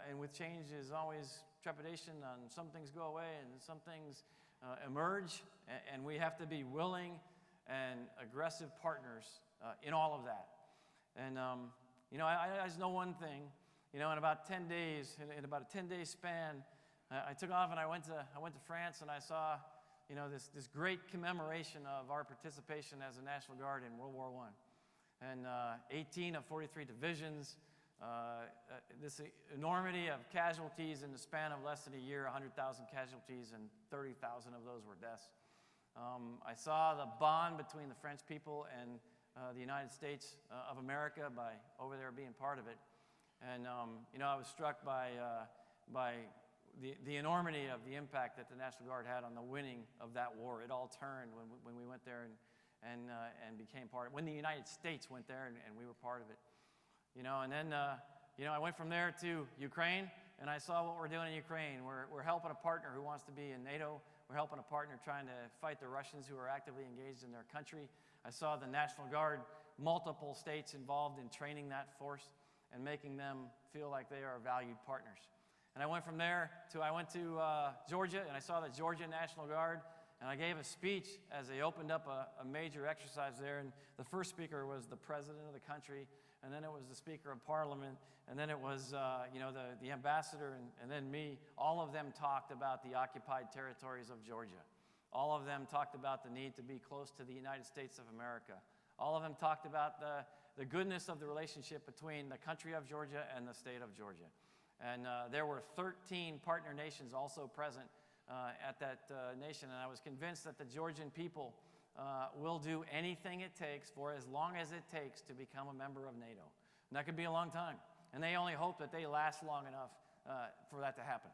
And with change is always trepidation on some things go away and some things emerge. And we have to be willing and aggressive partners in all of that. And, you know, I just know one thing. You know, in about 10 days, in about a 10-day span, I took off and I went to France and I saw, you know, this great commemoration of our participation as a National Guard in World War I. And 18 of 43 divisions, this enormity of casualties in the span of less than a year, 100,000 casualties, and 30,000 of those were deaths. I saw the bond between the French people and the United States of America by over there being part of it. And, you know, I was struck by the enormity of the impact that the National Guard had on the winning of that war. It all turned when we went there and became part of it. When the United States went there and we were part of it. You know, and then, you know, I went from there to Ukraine, and I saw what we're doing in Ukraine. We're helping a partner who wants to be in NATO. We're helping a partner trying to fight the Russians who are actively engaged in their country. I saw the National Guard, multiple states involved in training that force and making them feel like they are valued partners. And I went from there to, I went to Georgia, and I saw the Georgia National Guard, and I gave a speech as they opened up a major exercise there. And the first speaker was the president of the country, and then it was the Speaker of Parliament, and then it was, you know, the ambassador, and then me. All of them talked about the occupied territories of Georgia. All of them talked about the need to be close to the United States of America. All of them talked about the goodness of the relationship between the country of Georgia and the state of Georgia. And there were 13 partner nations also present at that nation, and I was convinced that the Georgian people will do anything it takes for as long as it takes to become a member of NATO. And that could be a long time. And they only hope that they last long enough for that to happen.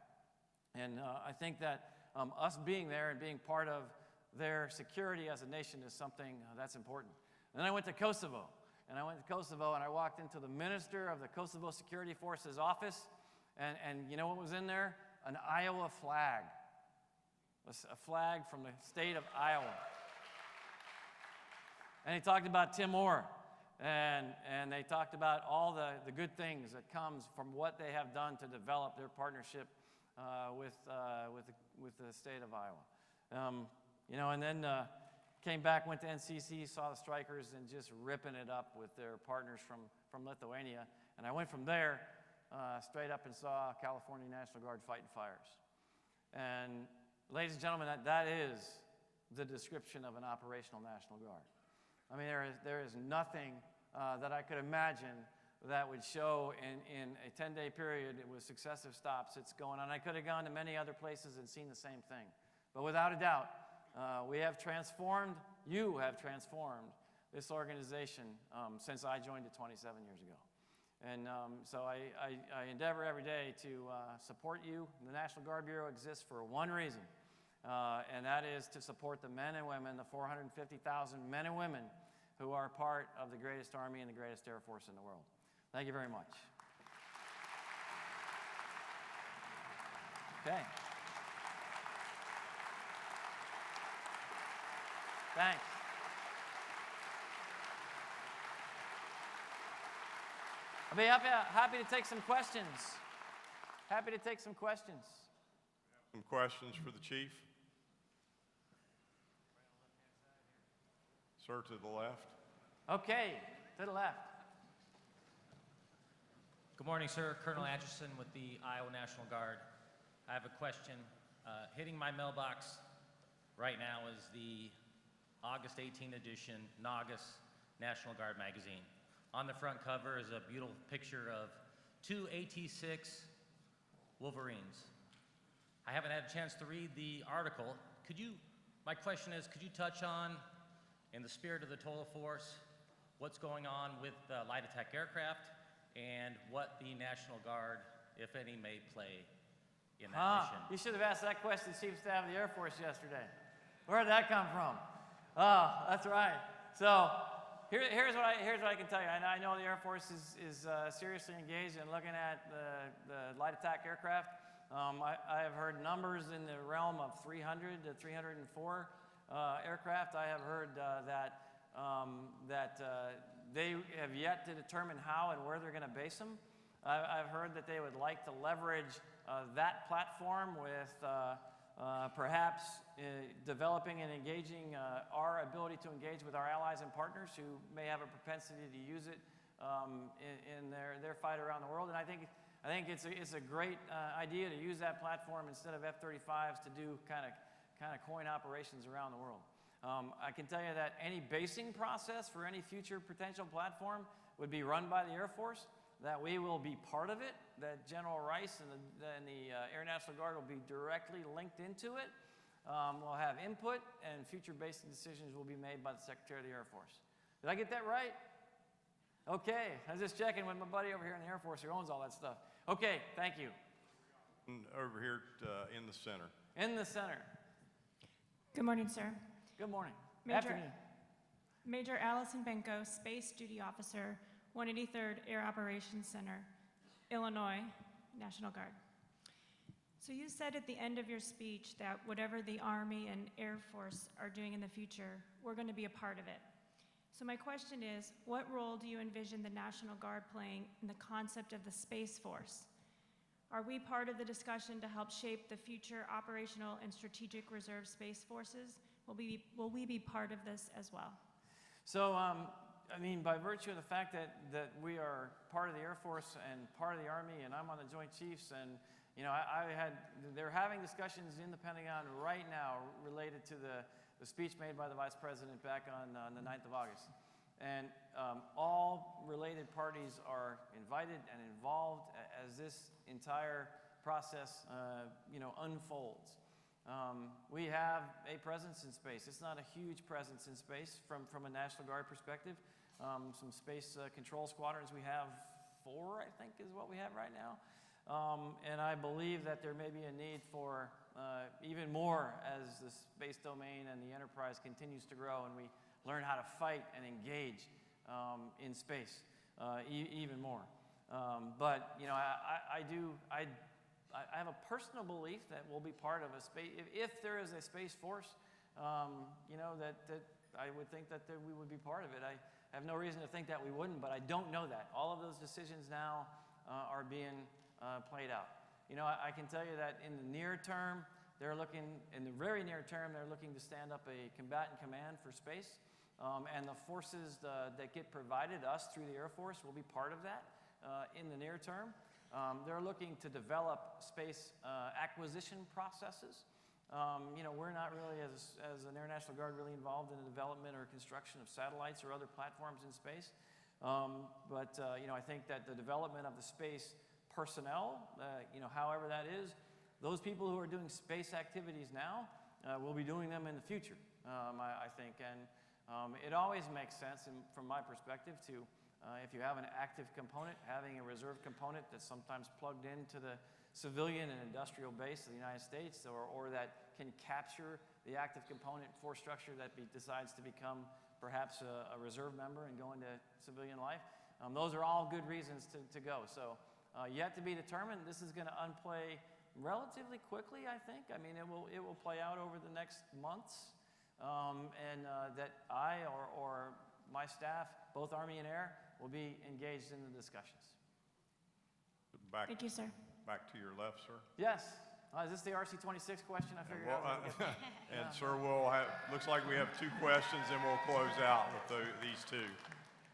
And I think that us being there and being part of their security as a nation is something that's important. And then I went to Kosovo. And I went to Kosovo and I walked into the minister of the Kosovo Security Forces office. And you know what was in there? An Iowa flag. A flag from the state of Iowa. And he talked about Timor, and they talked about all the good things that comes from what they have done to develop their partnership with the state of Iowa. You know, and then came back, went to NCC, saw the strikers, and just ripping it up with their partners from Lithuania. And I went from there straight up and saw California National Guard fighting fires. And ladies and gentlemen, that is the description of an operational National Guard. I mean, there is nothing that I could imagine that would show in a 10-day period with successive stops it's going on. I could have gone to many other places and seen the same thing. But without a doubt, we have transformed, you have transformed this organization since I joined it 27 years ago. And so I endeavor every day to support you. The National Guard Bureau exists for one reason, and that is to support the men and women, the 450,000 men and women who are part of the greatest Army and the greatest Air Force in the world. Thank you very much. Okay. Thanks. I'll be happy to take some questions. Happy to take some questions. Some questions for the chief? Sir, to the left. Okay, to the left. Good morning, sir. Colonel Atchison with the Iowa National Guard. I have a question. Hitting my mailbox right now is the August 18 edition NGAUS National Guard magazine. On the front cover is a beautiful picture of 2 AT-6 Wolverines. I haven't had a chance to read the article. My question is, could you touch on, in the spirit of the total force, what's going on with light attack aircraft and what the National Guard, if any, may play in that mission? You should have asked that question to Chief of Staff of the Air Force yesterday. Where did that come from? Oh, that's right. So here's what I can tell you. I know the Air Force is seriously engaged in looking at the light attack aircraft. I have heard numbers in the realm of 300 to 304 aircraft. I have heard that they have yet to determine how and where they're going to base them. I've heard that they would like to leverage that platform with perhaps developing and engaging our ability to engage with our allies and partners who may have a propensity to use it in their fight around the world. And I think it's a great idea to use that platform instead of F-35s to do kind of coin operations around the world. I can tell you that any basing process for any future potential platform would be run by the Air Force, that we will be part of it, that General Rice and the Air National Guard will be directly linked into it. We'll have input, and future basing decisions will be made by the Secretary of the Air Force. Did I get that right? Okay, I was just checking with my buddy over here in the Air Force who owns all that stuff. Okay, thank you. Over here in the center. In the center. Good morning, sir. Good morning. Major Allison Benko, Space Duty Officer, 183rd Air Operations Center, Illinois, National Guard. So you said at the end of your speech that whatever the Army and Air Force are doing in the future, we're going to be a part of it. So my question is, what role do you envision the National Guard playing in the concept of the Space Force? Are we part of the discussion to help shape the future operational and strategic reserve space forces? Will we be part of this as well? So, I mean, by virtue of the fact that we are part of the Air Force and part of the Army, and I'm on the Joint Chiefs, and you know, they're having discussions in the Pentagon right now related to the speech made by the Vice President back on the 9th of August. And all related parties are invited and involved as this entire process, unfolds. We have a presence in space. It's not a huge presence in space from a National Guard perspective. Some space control squadrons, we have 4, I think, is what we have right now. And I believe that there may be a need for even more as the space domain and the enterprise continues to grow and we learn how to fight and engage in space even more. But you know, I have a personal belief that we'll be part of a space. If there is a space force, that I would think that we would be part of it. I have no reason to think that we wouldn't, but I don't know that. All of those decisions now are being played out. You know, I can tell you that in the near term, in the very near term, they're looking to stand up a combatant command for space. And the forces that get provided us through the Air Force will be part of that in the near term. They're looking to develop space acquisition processes. We're not really, as an Air National Guard, really involved in the development or construction of satellites or other platforms in space. I think that the development of the space personnel, however that is, those people who are doing space activities now will be doing them in the future, I think. And it always makes sense, from my perspective, to if you have an active component, having a reserve component that's sometimes plugged into the civilian and industrial base of the United States, or that can capture the active component force structure that decides to become perhaps a reserve member and go into civilian life. Those are all good reasons to go. So yet to be determined. This is going to unplay relatively quickly, I think. I mean, it will play out over the next months, and that I or my staff, both Army and Air, will be engaged in the discussions. Thank you, sir. Back to your left, sir. Yes. Is this the RC-26 question? I figured Well, I was gonna get and sir, looks like we have 2 questions, and we'll close out with these 2.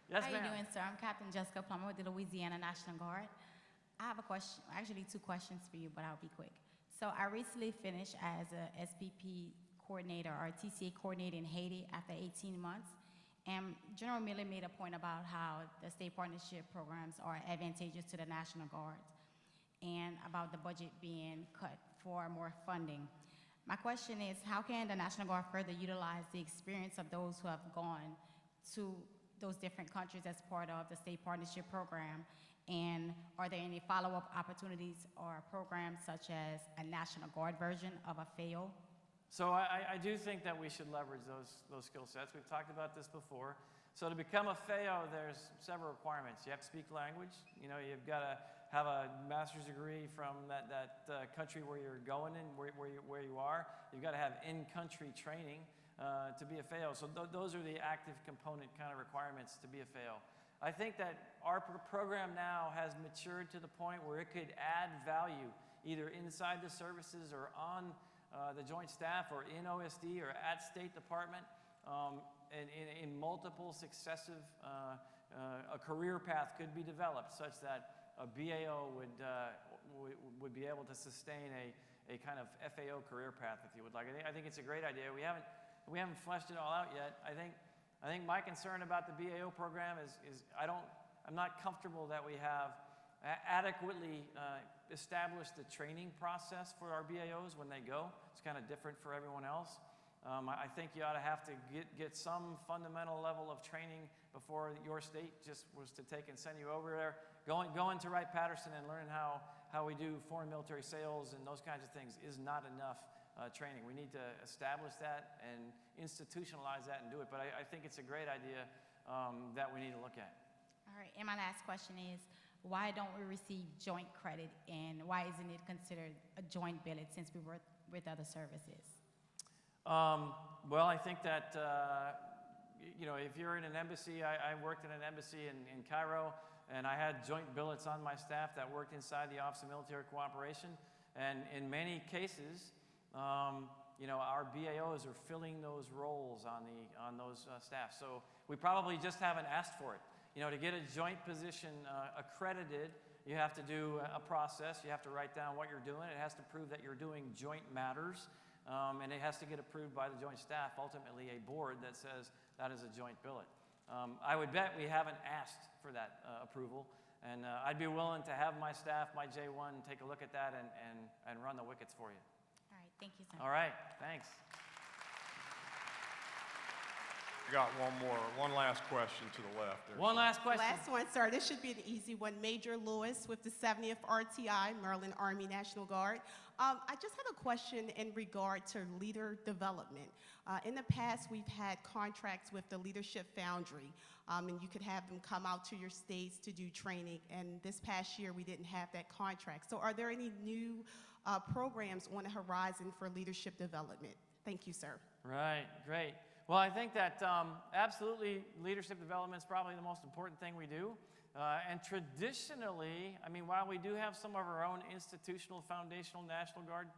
Yes, How you ma'am. doing, sir? I'm Captain Jessica Plummer with the Louisiana National Guard. I have a question, actually 2 questions for you, but I'll be quick. So I recently finished as a SPP coordinator or TCA coordinator in Haiti after 18 months. And General Miller made a point about how the state partnership programs are advantageous to the National Guard and about the budget being cut for more funding. My question is, how can the National Guard further utilize the experience of those who have gone to those different countries as part of the state partnership program? And are there any follow-up opportunities or programs such as a National Guard version of a FAO? So I do think that we should leverage those skill sets. We've talked about this before. So to become a FAO, there's several requirements. You have to speak language. You know, you've got to have a master's degree from that country where you're going and where you are. You've got to have in-country training to be a FAO. So those are the active component kind of requirements to be a FAO. I think that our program now has matured to the point where it could add value either inside the services or on the Joint Staff or in OSD or at State Department in multiple successive, a career path could be developed such that a BAO would be able to sustain a kind of FAO career path, if you would like. I think it's a great idea. We haven't fleshed it all out yet. I think my concern about the BAO program is I'm not comfortable that we have adequately established the training process for our BAOs when they go. It's kind of different for everyone else. I think you ought to have to get some fundamental level of training before your state just was to take and send you over there. Going to Wright-Patterson and learning how we do foreign military sales and those kinds of things is not enough training. We need to establish that and institutionalize that and do it. But I think it's a great idea that we need to look at. All right, and my last question is, why don't we receive joint credit, and why isn't it considered a joint billet since we work with other services? Well, I think that, you know, if you're in an embassy, I worked in an embassy in Cairo, and I had joint billets on my staff that worked inside the Office of Military Cooperation. And in many cases, you know, our BAOs are filling those roles on those staff. So we probably just haven't asked for it. You know, to get a joint position accredited, you have to do a process. You have to write down what you're doing. It has to prove that you're doing joint matters. And it has to get approved by the Joint Staff, ultimately a board that says that is a joint billet. I would bet we haven't asked for that approval. And I'd be willing to have my staff, my J1, take a look at that and run the wickets for you. All right, thank you, sir. All right, thanks. We got one last question to the left there. One last question. Last one, sir. This should be an easy one. Major Lewis with the 70th RTI, Maryland Army National Guard. I just have a question in regard to leader development. In the past, we've had contracts with the Leadership Foundry, and you could have them come out to your states to do training. And this past year, we didn't have that contract. So are there any new programs on the horizon for leadership development? Thank you, sir. Right, great. Well, I think that absolutely leadership development is probably the most important thing we do. And traditionally, I mean, while we do have some of our own institutional, foundational National Guard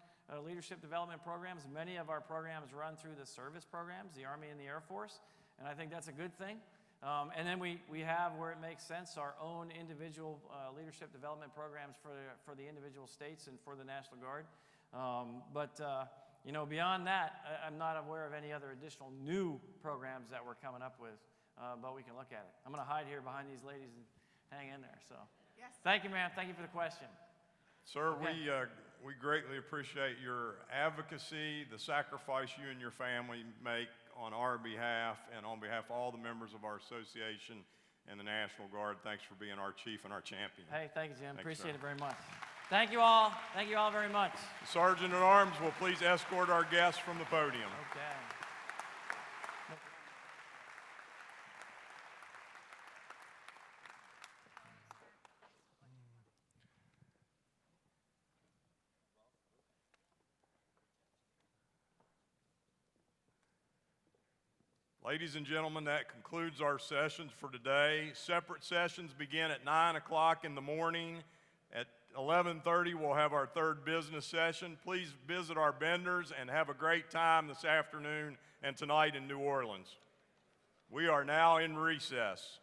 leadership development programs, many of our programs run through the service programs, the Army and the Air Force, and I think that's a good thing. And then we have, where it makes sense, our own individual leadership development programs for the individual states and for the National Guard. You know, beyond that, I'm not aware of any other additional new programs that we're coming up with, but we can look at it. I'm going to hide here behind these ladies and hang in there. So, Yes. Thank you, ma'am. Thank you for the question. Sir, Okay. we greatly appreciate your advocacy, the sacrifice you and your family make on our behalf and on behalf of all the members of our association and the National Guard. Thanks for being our chief and our champion. Hey, thank you, Jim. Thanks, Appreciate sir. it very much. Thank you all. Thank you all very much. Sergeant at Arms will please escort our guests from the podium. Okay. Ladies and gentlemen, that concludes our sessions for today. Separate sessions begin at 9 o'clock in the morning. At 11:30, we'll have our third business session. Please visit our vendors and have a great time this afternoon and tonight in New Orleans. We are now in recess.